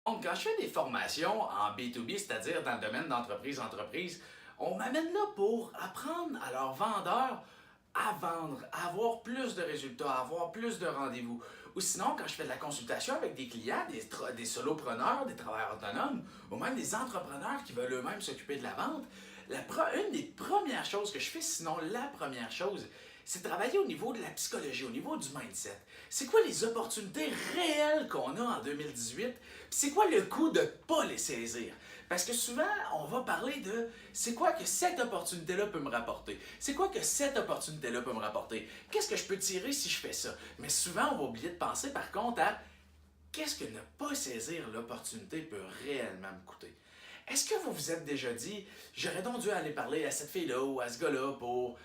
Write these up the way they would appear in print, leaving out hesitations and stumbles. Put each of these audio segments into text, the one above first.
Donc, quand je fais des formations en B2B, c'est-à-dire dans le domaine d'entreprise-entreprise, on m'amène là pour apprendre à leurs vendeurs à vendre, à avoir plus de résultats, à avoir plus de rendez-vous. Ou sinon, quand je fais de la consultation avec des clients, des solopreneurs, des travailleurs autonomes, ou même des entrepreneurs qui veulent eux-mêmes s'occuper de la vente, une des premières choses que je fais, sinon la première chose, c'est travailler au niveau de la psychologie, au niveau du mindset. C'est quoi les opportunités réelles qu'on a en 2018? C'est quoi le coût de ne pas les saisir? Parce que souvent, on va parler de c'est quoi que cette opportunité-là peut me rapporter? C'est quoi que cette opportunité-là peut me rapporter? Qu'est-ce que je peux tirer si je fais ça? Mais souvent, on va oublier de penser par contre à qu'est-ce que ne pas saisir l'opportunité peut réellement me coûter? Est-ce que vous vous êtes déjà dit, j'aurais donc dû aller parler à cette fille-là ou à ce gars-là pour,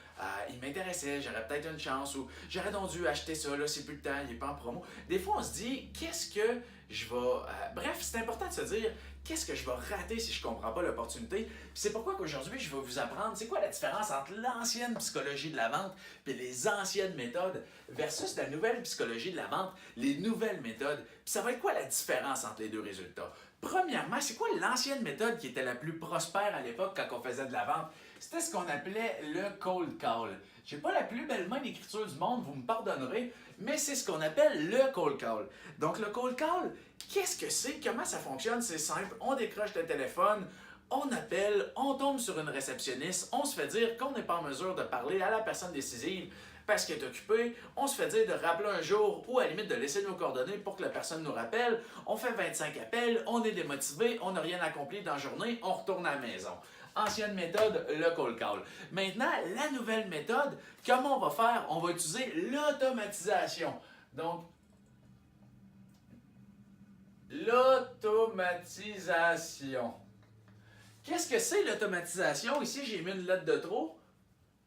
il m'intéressait, j'aurais peut-être une chance, ou j'aurais donc dû acheter ça, là, c'est plus le temps, il n'est pas en promo. Des fois, on se dit, qu'est-ce que je vais... bref, c'est important de se dire, qu'est-ce que je vais rater si je ne comprends pas l'opportunité? C'est pourquoi qu'aujourd'hui, je vais vous apprendre, c'est quoi la différence entre l'ancienne psychologie de la vente et les anciennes méthodes versus la nouvelle psychologie de la vente, les nouvelles méthodes. Puis ça va être quoi la différence entre les deux résultats? Premièrement, c'est quoi l'ancienne méthode qui était la plus prospère à l'époque quand on faisait de la vente? C'était ce qu'on appelait le cold call. J'ai pas la plus belle main d'écriture du monde, vous me pardonnerez, mais c'est ce qu'on appelle le cold call. Donc le cold call, qu'est-ce que c'est? Comment ça fonctionne? C'est simple, on décroche le téléphone, on appelle, on tombe sur une réceptionniste, on se fait dire qu'on n'est pas en mesure de parler à la personne décisive parce qu'elle est occupée, on se fait dire de rappeler un jour ou à la limite de laisser nos coordonnées pour que la personne nous rappelle, on fait 25 appels, on est démotivé, on n'a rien accompli dans la journée, on retourne à la maison. Ancienne méthode, le cold call. Maintenant, la nouvelle méthode, comment on va faire? On va utiliser l'automatisation. Donc, l'automatisation. Qu'est-ce que c'est l'automatisation? Ici, j'ai mis une lettre de trop.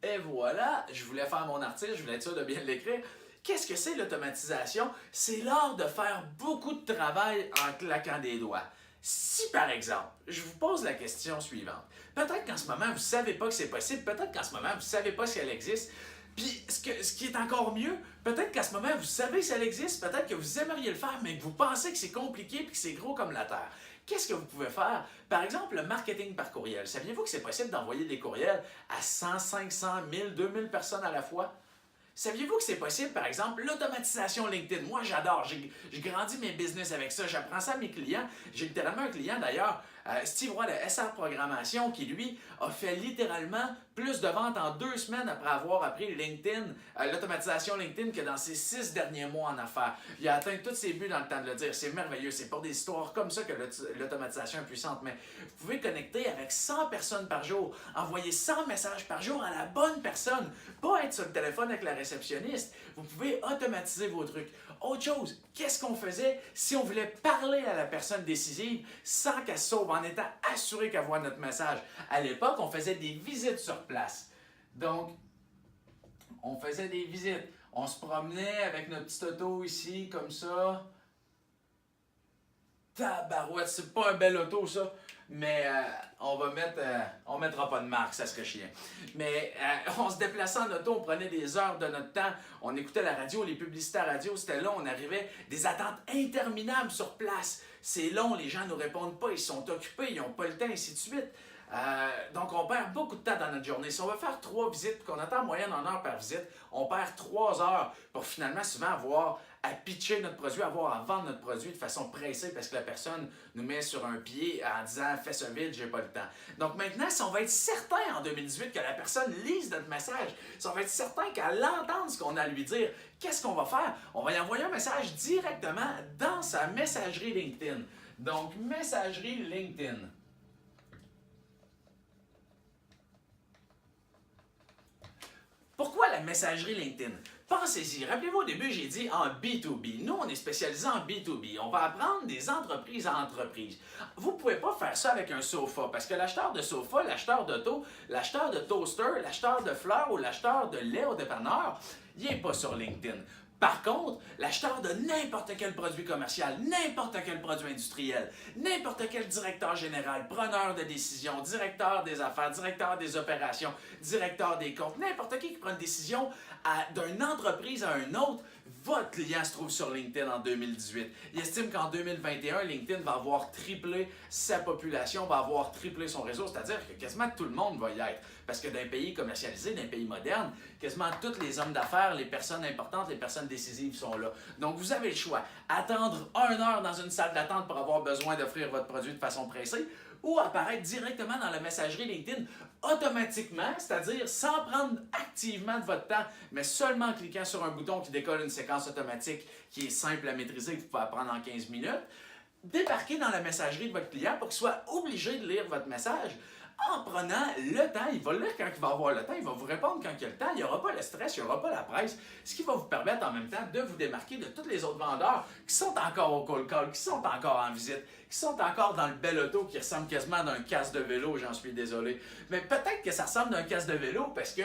Et voilà, je voulais faire mon article, je voulais être sûr de bien l'écrire. Qu'est-ce que c'est l'automatisation? C'est l'art de faire beaucoup de travail en claquant des doigts. Si par exemple, je vous pose la question suivante, peut-être qu'en ce moment vous ne savez pas que c'est possible, peut-être qu'en ce moment vous ne savez pas si elle existe, puis ce qui est encore mieux, peut-être qu'à ce moment vous savez si elle existe, peut-être que vous aimeriez le faire, mais que vous pensez que c'est compliqué et que c'est gros comme la terre. Qu'est-ce que vous pouvez faire? Par exemple, le marketing par courriel. Saviez-vous que c'est possible d'envoyer des courriels à 100, 500, 1000, 2000 personnes à la fois? Saviez-vous que c'est possible, par exemple, l'automatisation LinkedIn? Moi, j'adore. J'ai grandi mes business avec ça. J'apprends ça à mes clients. J'ai littéralement un client, d'ailleurs, Steve Roy de SR Programmation, qui, lui, a fait littéralement plus de ventes en 2 semaines après avoir appris LinkedIn, l'automatisation LinkedIn, que dans ses 6 derniers mois en affaires. Il a atteint tous ses buts dans le temps de le dire. C'est merveilleux. C'est pour des histoires comme ça que l'automatisation est puissante. Mais vous pouvez connecter avec 100 personnes par jour, envoyer 100 messages par jour à la bonne personne, pas être sur le téléphone avec la réceptionniste. Vous pouvez automatiser vos trucs. Autre chose, qu'est-ce qu'on faisait si on voulait parler à la personne décisive sans qu'elle se sauve, en étant assuré qu'elle voit notre message? À l'époque, on faisait des visites sur place. Donc, on faisait des visites. On se promenait avec notre petite auto ici, comme ça. Tabarouette, c'est pas un bel auto, ça. Mais on mettra pas de marque, ça serait chiant. Mais on se déplaçait en auto, on prenait des heures de notre temps, on écoutait la radio, les publicités à radio, c'était long, on arrivait, des attentes interminables sur place. C'est long, les gens ne nous répondent pas, ils sont occupés, ils n'ont pas le temps, ainsi de suite. Donc, on perd beaucoup de temps dans notre journée. Si on veut faire 3 visites, qu'on attend en moyenne en heure par visite, on perd 3 heures pour finalement souvent avoir à pitcher notre produit, avoir à vendre notre produit de façon pressée parce que la personne nous met sur un pied en disant « fais ça vite, j'ai pas le temps ». Donc maintenant, si on va être certain en 2018 que la personne lise notre message, si on va être certain qu'elle entende ce qu'on a à lui dire, qu'est-ce qu'on va faire? On va y envoyer un message directement dans sa messagerie LinkedIn. Donc, messagerie LinkedIn. Pourquoi la messagerie LinkedIn? Pensez-y. Rappelez-vous, au début, j'ai dit en B2B. Nous, on est spécialisé en B2B. On va apprendre des entreprises à entreprises. Vous ne pouvez pas faire ça avec un sofa parce que l'acheteur de sofa, l'acheteur d'auto, l'acheteur de toaster, l'acheteur de fleurs ou l'acheteur de lait au dépanneur, il n'est pas sur LinkedIn. Par contre, l'acheteur de n'importe quel produit commercial, n'importe quel produit industriel, n'importe quel directeur général, preneur de décision, directeur des affaires, directeur des opérations, directeur des comptes, n'importe qui prend une décision d'une entreprise à une autre votre client se trouve sur LinkedIn en 2018. Il estime qu'en 2021, LinkedIn va avoir triplé sa population, va avoir triplé son réseau, c'est-à-dire que quasiment tout le monde va y être. Parce que d'un pays commercialisé, d'un pays moderne, quasiment tous les hommes d'affaires, les personnes importantes, les personnes décisives sont là. Donc vous avez le choix. Attendre 1 heure dans une salle d'attente pour avoir besoin d'offrir votre produit de façon pressée, ou apparaître directement dans la messagerie LinkedIn automatiquement, c'est-à-dire sans prendre activement de votre temps, mais seulement en cliquant sur un bouton qui décolle une séquence automatique qui est simple à maîtriser, que vous pouvez apprendre en 15 minutes, débarquer dans la messagerie de votre client pour qu'il soit obligé de lire votre message en prenant le temps. Il va le lire quand il va avoir le temps, il va vous répondre quand il a le temps, il n'y aura pas le stress, il n'y aura pas la presse, ce qui va vous permettre en même temps de vous démarquer de tous les autres vendeurs qui sont encore au call call, qui sont encore en visite, qui sont encore dans le bel auto qui ressemble quasiment d'un casque de vélo, j'en suis désolé. Mais peut-être que ça ressemble d'un casque de vélo parce que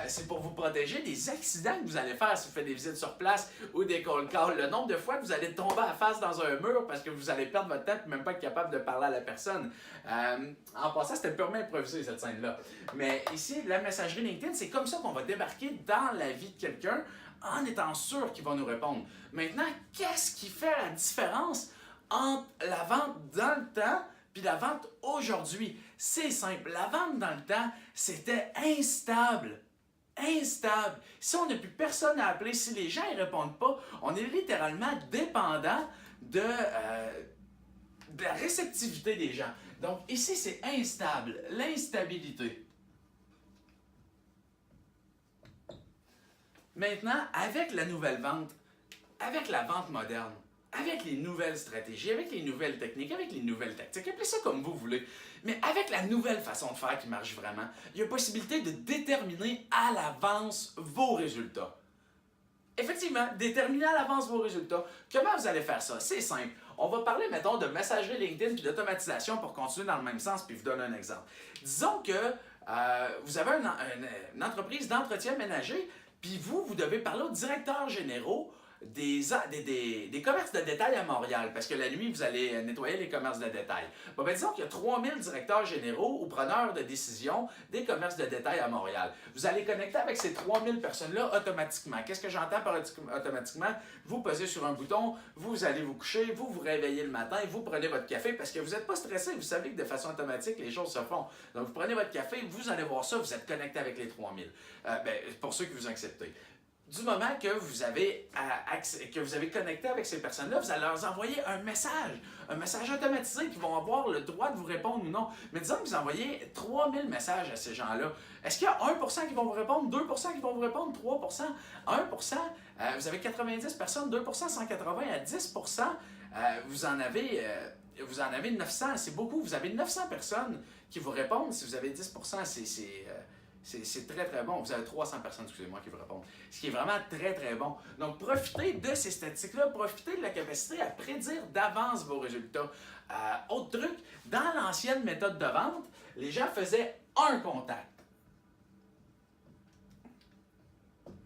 c'est pour vous protéger des accidents que vous allez faire si vous faites des visites sur place ou des call calls. Le nombre de fois que vous allez tomber à face dans un mur parce que vous allez perdre votre temps et même pas être capable de parler à la personne. En passant, c'était purement improvisé cette scène-là. Mais ici, la messagerie LinkedIn, c'est comme ça qu'on va débarquer dans la vie de quelqu'un en étant sûr qu'il va nous répondre. Maintenant, qu'est-ce qui fait la différence entre la vente dans le temps puis la vente aujourd'hui? C'est simple. La vente dans le temps, c'était instable. Instable. Si on n'a plus personne à appeler, si les gens ne répondent pas, on est littéralement dépendant de la réceptivité des gens. Donc ici, c'est instable. L'instabilité. Maintenant, avec la nouvelle vente, avec la vente moderne, avec les nouvelles stratégies, avec les nouvelles techniques, avec les nouvelles tactiques, appelez ça comme vous voulez, mais avec la nouvelle façon de faire qui marche vraiment, il y a possibilité de déterminer à l'avance vos résultats. Effectivement, déterminer à l'avance vos résultats. Comment vous allez faire ça? C'est simple. On va parler, mettons, de messagerie LinkedIn et d'automatisation pour continuer dans le même sens, puis vous donner un exemple. Disons que vous avez une entreprise d'entretien ménager, puis vous devez parler aux directeurs généraux des commerces de détail à Montréal, parce que la nuit, vous allez nettoyer les commerces de détail. Bon, ben, disons qu'il y a 3000 directeurs généraux ou preneurs de décision des commerces de détail à Montréal. Vous allez connecter avec ces 3000 personnes-là automatiquement. Qu'est-ce que j'entends par automatiquement? Vous posez sur un bouton, vous allez vous coucher, vous vous réveillez le matin, vous prenez votre café parce que vous n'êtes pas stressé, vous savez que de façon automatique, les choses se font. Donc, vous prenez votre café, vous allez voir ça, vous êtes connecté avec les 3000. Pour ceux qui vous acceptez. Du moment que vous avez connecté avec ces personnes-là, vous allez leur envoyer un message automatisé qui vont avoir le droit de vous répondre ou non. Mais disons que vous envoyez 3000 messages à ces gens-là. Est-ce qu'il y a 1% qui vont vous répondre, 2% qui vont vous répondre, 3%, 1%? Vous avez 90 personnes, 2%, 180 à 10%. Vous en avez 900, c'est beaucoup. Vous avez 900 personnes qui vous répondent. Si vous avez 10%, c'est très, très bon. Vous avez 300 personnes, excusez-moi, qui vous répondent. Ce qui est vraiment très, très bon. Donc, profitez de ces statistiques-là. Profitez de la capacité à prédire d'avance vos résultats. Autre truc, dans l'ancienne méthode de vente, les gens faisaient un contact.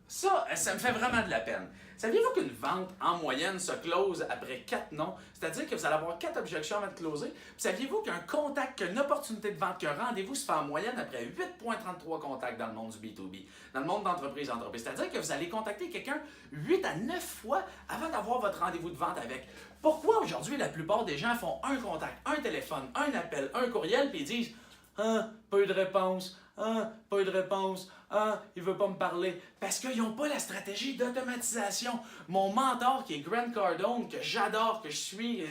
Ça me fait vraiment de la peine. Saviez-vous qu'une vente, en moyenne, se close après 4 non? C'est-à-dire que vous allez avoir 4 objections avant de closer. Puis saviez-vous qu'un contact, qu'une opportunité de vente, qu'un rendez-vous se fait en moyenne après 8,33 contacts dans le monde du B2B, dans le monde d'entreprise à entreprise? C'est-à-dire que vous allez contacter quelqu'un 8 à 9 fois avant d'avoir votre rendez-vous de vente avec. Pourquoi aujourd'hui la plupart des gens font un contact, un téléphone, un appel, un courriel, puis ils disent « Ah, pas eu de réponse. Ah, pas eu de réponse. Ah, il veut pas me parler. » Parce qu'ils n'ont pas la stratégie d'automatisation. Mon mentor, qui est Grant Cardone, que j'adore, que je suis,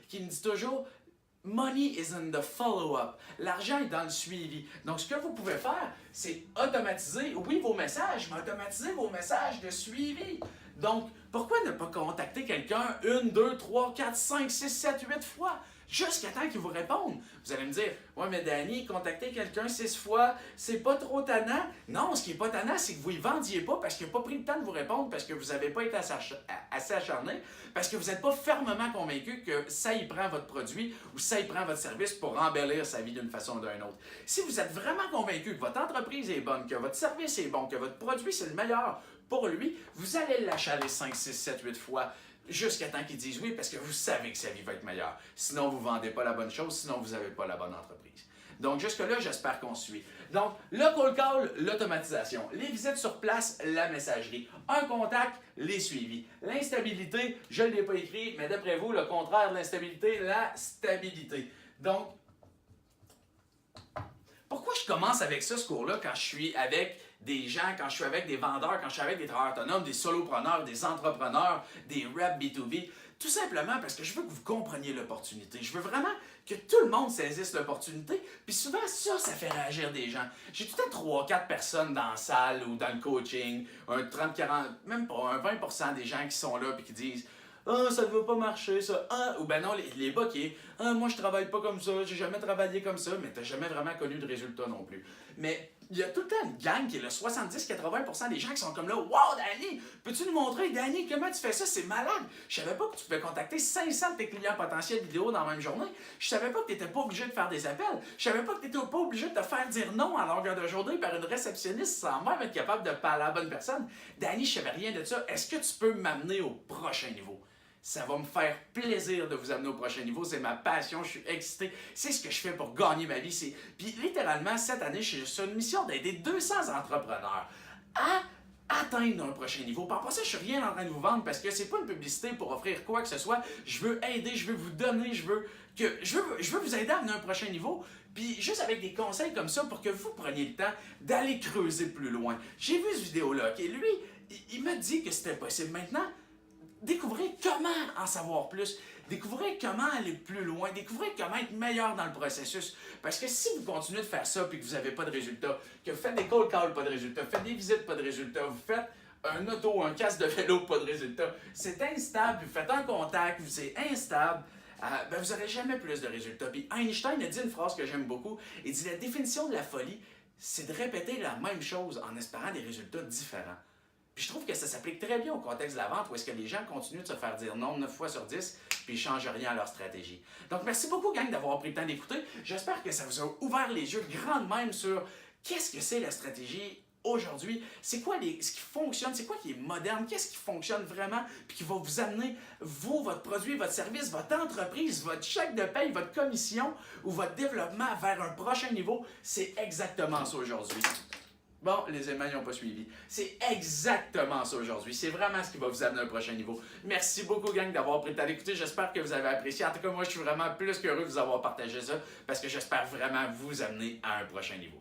qui me dit toujours « Money is in the follow-up. » L'argent est dans le suivi. Donc, ce que vous pouvez faire, c'est automatiser, oui, vos messages, mais automatiser vos messages de suivi. Donc, pourquoi ne pas contacter quelqu'un 1, 2, 3, 4, 5, 6, 7, 8 fois? Jusqu'à temps qu'il vous réponde. Vous allez me dire, ouais, mais Danny, contacter quelqu'un 6 fois, c'est pas trop tannant. Non, ce qui est pas tannant, c'est que vous y vendiez pas parce qu'il n'a pas pris le temps de vous répondre, parce que vous n'avez pas été assez acharné, parce que vous n'êtes pas fermement convaincu que ça y prend votre produit ou ça y prend votre service pour embellir sa vie d'une façon ou d'une autre. Si vous êtes vraiment convaincu que votre entreprise est bonne, que votre service est bon, que votre produit c'est le meilleur pour lui, vous allez l'achaler 5, 6, 7, 8 fois. Jusqu'à temps qu'ils disent oui, parce que vous savez que sa vie va être meilleure. Sinon, vous ne vendez pas la bonne chose, sinon, vous n'avez pas la bonne entreprise. Donc jusque-là, j'espère qu'on suit. Donc, le cold call, l'automatisation. Les visites sur place, la messagerie. Un contact, les suivis. L'instabilité, je ne l'ai pas écrit, mais d'après vous, le contraire de l'instabilité, la stabilité. Donc, pourquoi je commence avec ça, ce cours-là, quand je suis avec des gens, quand je suis avec des vendeurs, quand je suis avec des travailleurs autonomes, des solopreneurs, des entrepreneurs, des reps B2B? Tout simplement parce que je veux que vous compreniez l'opportunité. Je veux vraiment que tout le monde saisisse l'opportunité. Puis souvent, ça fait réagir des gens. J'ai tout le temps 3-4 personnes dans la salle ou dans le coaching, un 30-40, même pas un 20% des gens qui sont là et qui disent ah, ça ne va pas marcher, ça. Ah, ou ben non, les bas qui est ah, moi je travaille pas comme ça, j'ai jamais travaillé comme ça, mais t'as jamais vraiment connu de résultat non plus. Mais il y a tout le temps une gang qui est le 70-80% des gens qui sont comme là. Wow, Danny, peux-tu nous montrer, Danny, comment tu fais ça? C'est malade. Je savais pas que tu pouvais contacter 500 de tes clients potentiels vidéo dans la même journée. Je savais pas que tu n'étais pas obligé de faire des appels. Je savais pas que tu n'étais pas obligé de te faire dire non à longueur de journée par une réceptionniste sans même être capable de parler à la bonne personne. Danny, je savais rien de ça. Est-ce que tu peux m'amener au prochain niveau? Ça va me faire plaisir de vous amener au prochain niveau. C'est ma passion, je suis excité. C'est ce que je fais pour gagner ma vie. Puis littéralement, cette année, je suis sur une mission d'aider 200 entrepreneurs à atteindre un prochain niveau. Par rapport à ça, je suis rien en train de vous vendre parce que c'est pas une publicité pour offrir quoi que ce soit. Je veux aider, je veux vous donner, je veux vous aider à amener un prochain niveau. Puis juste avec des conseils comme ça pour que vous preniez le temps d'aller creuser plus loin. J'ai vu cette vidéo-là, OK? Lui, il m'a dit que c'était possible. Maintenant, découvrez comment en savoir plus, découvrez comment aller plus loin, découvrez comment être meilleur dans le processus. Parce que si vous continuez de faire ça et que vous n'avez pas de résultats, que vous faites des cold calls, pas de résultats, vous faites des visites, pas de résultats, vous faites un auto, un casque de vélo, pas de résultats, c'est instable, vous faites un contact, c'est instable, ben vous n'aurez jamais plus de résultats. Puis Einstein a dit une phrase que j'aime beaucoup, il dit la définition de la folie, c'est de répéter la même chose en espérant des résultats différents. Puis je trouve que ça s'applique très bien au contexte de la vente où est-ce que les gens continuent de se faire dire non 9 fois sur 10 puis ils ne changent rien à leur stratégie. Donc merci beaucoup gang d'avoir pris le temps d'écouter. J'espère que ça vous a ouvert les yeux grande même sur qu'est-ce que c'est la stratégie aujourd'hui, c'est quoi ce qui fonctionne, c'est quoi qui est moderne, qu'est-ce qui fonctionne vraiment puis qui va vous amener, vous, votre produit, votre service, votre entreprise, votre chèque de paye, votre commission ou votre développement vers un prochain niveau. C'est exactement ça aujourd'hui. Bon, les aimants n'ont pas suivi. C'est exactement ça aujourd'hui. C'est vraiment ce qui va vous amener à un prochain niveau. Merci beaucoup, gang, d'avoir pris le temps d'écouter. J'espère que vous avez apprécié. En tout cas, moi, je suis vraiment plus qu'heureux de vous avoir partagé ça parce que j'espère vraiment vous amener à un prochain niveau.